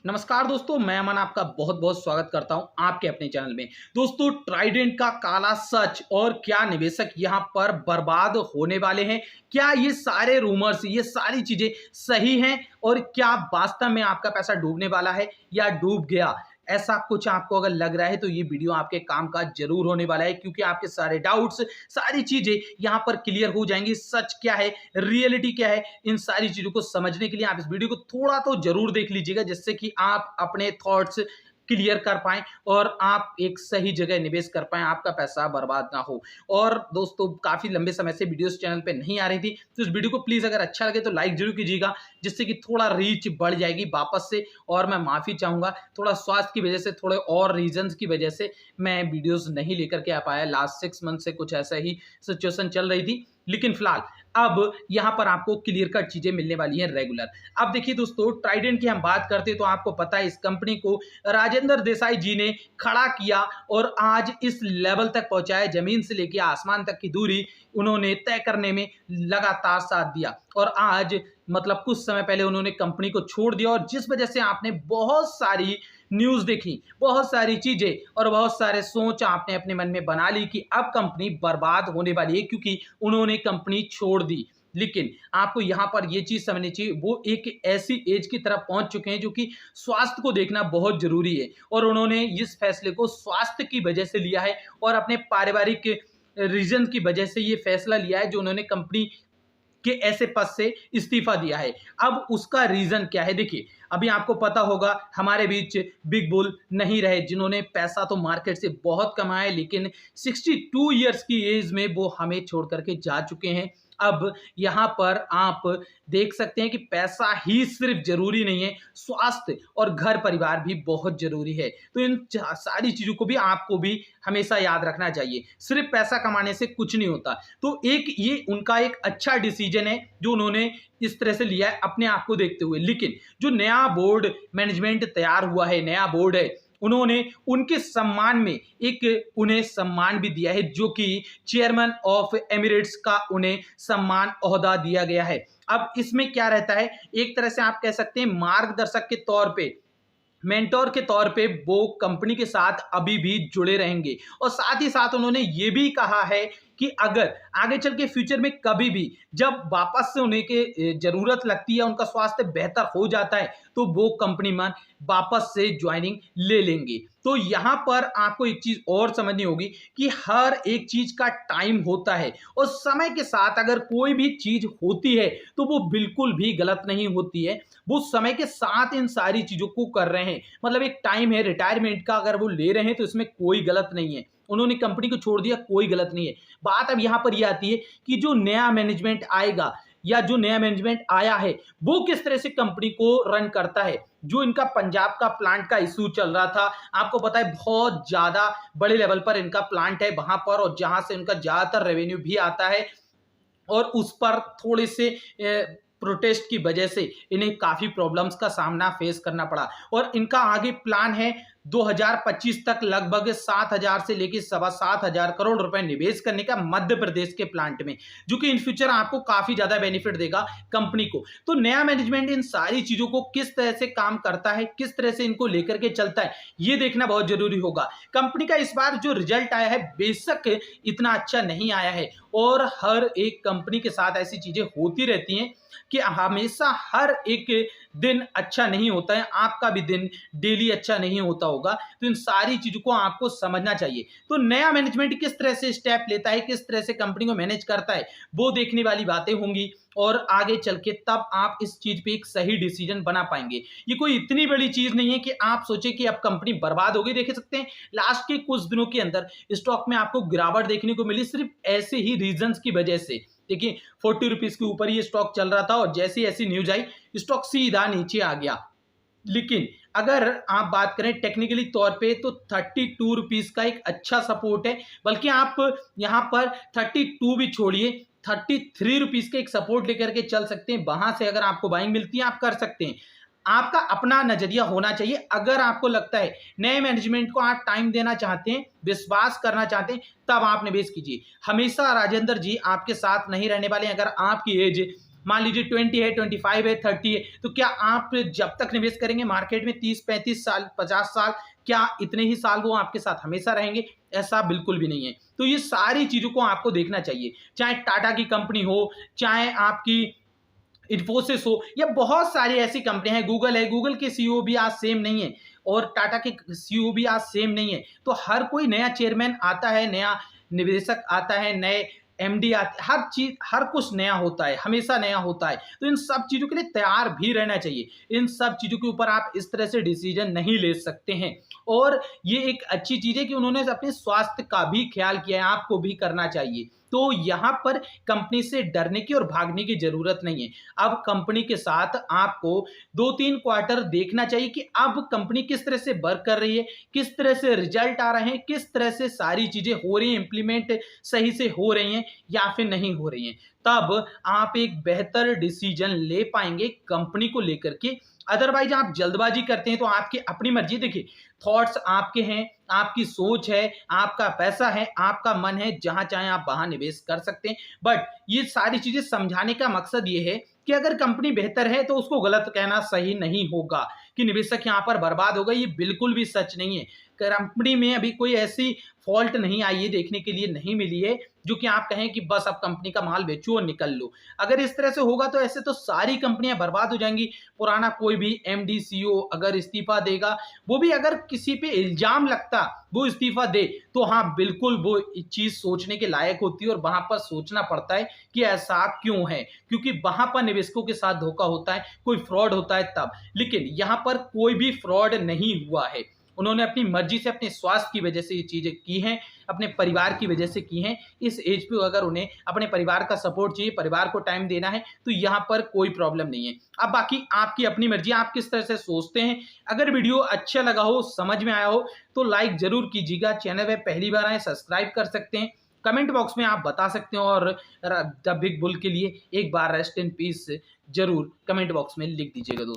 नमस्कार दोस्तों, मैं अमन आपका बहुत बहुत स्वागत करता हूं आपके अपने चैनल में। दोस्तों, ट्राइडेंट का काला सच और क्या निवेशक यहां पर बर्बाद होने वाले हैं, क्या ये सारे रूमर्स, ये सारी चीजें सही हैं और क्या वास्तव में आपका पैसा डूबने वाला है या डूब गया, ऐसा कुछ आपको अगर लग रहा है तो ये वीडियो आपके काम का जरूर होने वाला है, क्योंकि आपके सारे डाउट्स, सारी चीजें यहां पर क्लियर हो जाएंगी। सच क्या है, रियलिटी क्या है, इन सारी चीजों को समझने के लिए आप इस वीडियो को थोड़ा तो जरूर देख लीजिएगा, जिससे कि आप अपने थॉट्स क्लियर कर पाएं और आप एक सही जगह निवेश कर पाएं, आपका पैसा बर्बाद ना हो। और दोस्तों, काफी लंबे समय से वीडियोस चैनल पे नहीं आ रही थी, तो इस वीडियो को प्लीज अगर अच्छा लगे तो लाइक जरूर कीजिएगा, जिससे कि थोड़ा रीच बढ़ जाएगी वापस से। और मैं माफी चाहूंगा, थोड़ा स्वास्थ्य की वजह से, थोड़े और रीजंस की वजह से मैं वीडियोस नहीं लेकर के आ पाया। लास्ट 6 मंथ से कुछ ऐसा ही सिचुएशन चल रही थी, लेकिन फिलहाल अब यहां पर आपको क्लियर कट चीजें मिलने वाली हैं रेगुलर। अब देखिए दोस्तों, ट्राइडेंट की हम बात करते हैं तो आपको पता है इस कंपनी को राजेंद्र देसाई जी ने खड़ा किया और आज इस लेवल तक पहुंचाया, जमीन से लेकर आसमान तक की दूरी उन्होंने तय करने में लगातार साथ दिया। और आज मतलब कुछ समय पहले उन्होंने कंपनी को छोड़ दिया, और जिस वजह से आपने बहुत सारी न्यूज देखी, बहुत सारी चीजें और बहुत सारे सोच आपने अपने मन में बना ली कि अब कंपनी बर्बाद होने वाली है क्योंकि उन्होंने कंपनी छोड़ दी। लेकिन आपको यहां पर यह चीज समझनी चाहिए, वो एक ऐसी एज की तरफ पहुंच चुके हैं जो कि स्वास्थ्य को देखना बहुत जरूरी है, और उन्होंने इस फैसले को स्वास्थ्य की वजह से लिया है और अपने पारिवारिक रीजन की वजह से ये फैसला लिया है, जो उन्होंने कंपनी के ऐसे पद से इस्तीफा दिया है। अब उसका रीजन क्या है, देखिए अभी आपको पता होगा हमारे बीच बिग बुल नहीं रहे, जिन्होंने पैसा तो मार्केट से बहुत कमाया, लेकिन 62 इयर्स की एज में वो हमें छोड़ करके जा चुके हैं। अब यहां पर आप देख सकते हैं कि पैसा ही सिर्फ जरूरी नहीं है, स्वास्थ्य और घर परिवार भी बहुत जरूरी है। तो इन सारी चीजों को भी आपको भी हमेशा याद रखना चाहिए, सिर्फ पैसा कमाने से कुछ नहीं होता। तो एक ये उनका एक अच्छा डिसीजन है जो उन्होंने इस तरह से लिया है अपने आप को देखते हुए। लेकिन जो नया बोर्ड मैनेजमेंट तैयार हुआ है, नया बोर्ड है, उन्होंने उनके सम्मान में एक उन्हें सम्मान भी दिया है, जो कि चेयरमैन ऑफ एमिरेट्स का उन्हें सम्मान ओहदा दिया गया है। अब इसमें क्या रहता है, एक तरह से आप कह सकते हैं मार्गदर्शक के तौर पे, मेंटोर के तौर पे वो कंपनी के साथ अभी भी जुड़े रहेंगे। और साथ ही साथ उन्होंने ये भी कहा है कि अगर आगे चल के फ्यूचर में कभी भी जब वापस से उन्हें के जरूरत लगती है, उनका स्वास्थ्य बेहतर हो जाता है, तो वो कंपनी में वापस से ज्वाइनिंग ले लेंगे। तो यहां पर आपको एक चीज और समझनी होगी कि हर एक चीज का टाइम होता है, और समय के साथ अगर कोई भी चीज होती है तो वो बिल्कुल भी गलत नहीं होती है। वो समय के साथ इन सारी चीजों को कर रहे हैं, मतलब एक टाइम है रिटायरमेंट का, अगर वो ले रहे हैं तो इसमें कोई गलत नहीं है। उन्होंने कंपनी को छोड़ दिया, कोई गलत नहीं है। बात अब यहां पर यह आती है कि जो नया मैनेजमेंट आएगा या जो नया मैनेजमेंट आया है, वो किस तरह से कंपनी को रन करता है। जो इनका पंजाब का प्लांट का इशू चल रहा था, आपको पता है बहुत ज्यादा बड़े लेवल पर इनका प्लांट है वहां पर, और जहां से इनका ज्यादातर रेवेन्यू भी आता है, और उस पर थोड़े से प्रोटेस्ट की वजह से इन्हें काफी प्रॉब्लम्स का सामना फेस करना पड़ा। और इनका आगे प्लान है 2025 तक लगभग 7,000 से लेकर 7,25,000 करोड़ रुपए निवेश करने का मध्य प्रदेश के प्लांट में, जो कि इन फ्यूचर आपको काफी ज्यादा बेनिफिट देगा कंपनी को। तो नया मैनेजमेंट इन सारी चीजों को किस तरह से काम करता है, किस तरह से इनको लेकर के चलता है, ये देखना बहुत जरूरी होगा। कंपनी का इस बार जो रिजल्ट आया है बेशक इतना अच्छा नहीं आया है, और हर एक कंपनी के साथ ऐसी चीजें होती रहती हैं कि हमेशा हर एक दिन अच्छा नहीं होता है, आपका भी दिन डेली अच्छा नहीं होता होगा। तो इन सारी चीजों को आपको समझना चाहिए। तो नया मैनेजमेंट किस तरह से स्टेप लेता है, किस तरह से कंपनी को मैनेज करता है, वो देखने वाली बातें होंगी, और आगे चल के तब आप इस चीज पे एक सही डिसीजन बना पाएंगे। ये कोई इतनी बड़ी चीज नहीं है कि आप सोचे कि अब कंपनी बर्बाद हो गई। देख सकते हैं लास्ट के कुछ दिनों के अंदर स्टॉक में आपको गिरावट देखने को मिली, सिर्फ ऐसे ही रीजंस की वजह से। देखिए 40 रुपीज के ऊपर ये स्टॉक चल रहा था, और जैसी ऐसी न्यूज आई स्टॉक सीधा नीचे आ गया। लेकिन अगर आप बात करें टेक्निकली तौर पे तो 32 रुपीज का एक अच्छा सपोर्ट है, बल्कि आप यहां पर 32 भी छोड़िए, 33 रुपीज के एक सपोर्ट लेकर के चल सकते हैं। वहां से अगर आपको बाइंग मिलती है आप कर सकते हैं। आपका अपना नजरिया होना चाहिए। अगर आपको लगता है नए मैनेजमेंट को आप टाइम देना चाहते हैं, विश्वास करना चाहते हैं, तब आप निवेश कीजिए। हमेशा राजेंद्र जी आपके साथ नहीं रहने वाले। अगर आपकी एज मान लीजिए 20 है, 25 है, 30 है, तो क्या आप जब तक निवेश करेंगे मार्केट में 30-35 साल, 50 साल, क्या इतने ही साल वो आपके साथ हमेशा रहेंगे? ऐसा बिल्कुल भी नहीं है। तो ये सारी चीज़ों को आपको देखना चाहिए, चाहे टाटा की कंपनी हो, चाहे आपकी इन्फोसिस हो, या बहुत सारी ऐसी कंपनियां हैं, गूगल है, गूगल के सीईओ भी आज सेम नहीं है और टाटा के सीईओ भी आज सेम नहीं है। तो हर कोई नया चेयरमैन आता है, नया निवेशक आता है, नए एमडी आते, हर चीज, हर कुछ नया होता है, हमेशा नया होता है। तो इन सब चीजों के लिए तैयार भी रहना चाहिए। इन सब चीजों के ऊपर आप इस तरह से डिसीजन नहीं ले सकते हैं। और ये एक अच्छी चीज है कि उन्होंने अपने स्वास्थ्य का भी ख्याल किया है, आपको भी करना चाहिए। तो यहाँ पर कंपनी से डरने की और भागने की जरूरत नहीं है। अब कंपनी के साथ आपको 2-3 क्वार्टर देखना चाहिए कि अब कंपनी किस तरह से वर्क कर रही है, किस तरह से रिजल्ट आ रहे हैं, किस तरह से सारी चीजें हो रही हैं, इंप्लीमेंट सही से हो रही हैं या फिर नहीं हो रही हैं। तब आप एक बेहतर डिसीजन ले पाएंगे कंपनी को लेकर के। अदरवाइज आप जल्दबाजी करते हैं तो आपकी अपनी मर्जी। देखिए, थॉट्स आपके हैं, आपकी सोच है, आपका पैसा है, आपका मन है, जहां चाहे आप वहां निवेश कर सकते हैं। बट ये सारी चीजें समझाने का मकसद ये है कि अगर कंपनी बेहतर है तो उसको गलत कहना सही नहीं होगा कि निवेशक यहां पर बर्बाद होगा। ये बिल्कुल भी सच नहीं है। कंपनी में अभी कोई ऐसी फॉल्ट नहीं आई है, देखने के लिए नहीं मिली है जो कि आप कहें कि बस अब कंपनी का माल बेचो और निकल लो। अगर इस तरह से होगा तो ऐसे तो सारी कंपनियां बर्बाद हो जाएंगी। पुराना कोई भी एमडी सीईओ अगर इस्तीफा देगा, वो भी अगर किसी पे इल्जाम लगता वो इस्तीफा दे, तो हाँ बिल्कुल वो चीज सोचने के लायक होती है और वहां पर सोचना पड़ता है कि ऐसा क्यों है, क्योंकि वहां पर निवेशकों के साथ धोखा होता है, कोई फ्रॉड होता है तब। लेकिन यहां पर कोई भी फ्रॉड नहीं हुआ है। उन्होंने अपनी मर्जी से, अपने स्वास्थ्य की वजह से ये चीजें की हैं, अपने परिवार की वजह से की हैं। इस एज पे अगर उन्हें अपने परिवार का सपोर्ट चाहिए, परिवार को टाइम देना है, तो यहाँ पर कोई प्रॉब्लम नहीं है। अब बाकी आपकी अपनी मर्जी, आप किस तरह से सोचते हैं। अगर वीडियो अच्छा लगा हो, समझ में आया हो, तो लाइक जरूर कीजिएगा। चैनल पे पहली बार आए सब्सक्राइब कर सकते हैं। कमेंट बॉक्स में आप बता सकते हो और द बिग बुल के लिए एक बार रेस्ट इन पीस जरूर कमेंट बॉक्स में लिख दीजिएगा दोस्तों।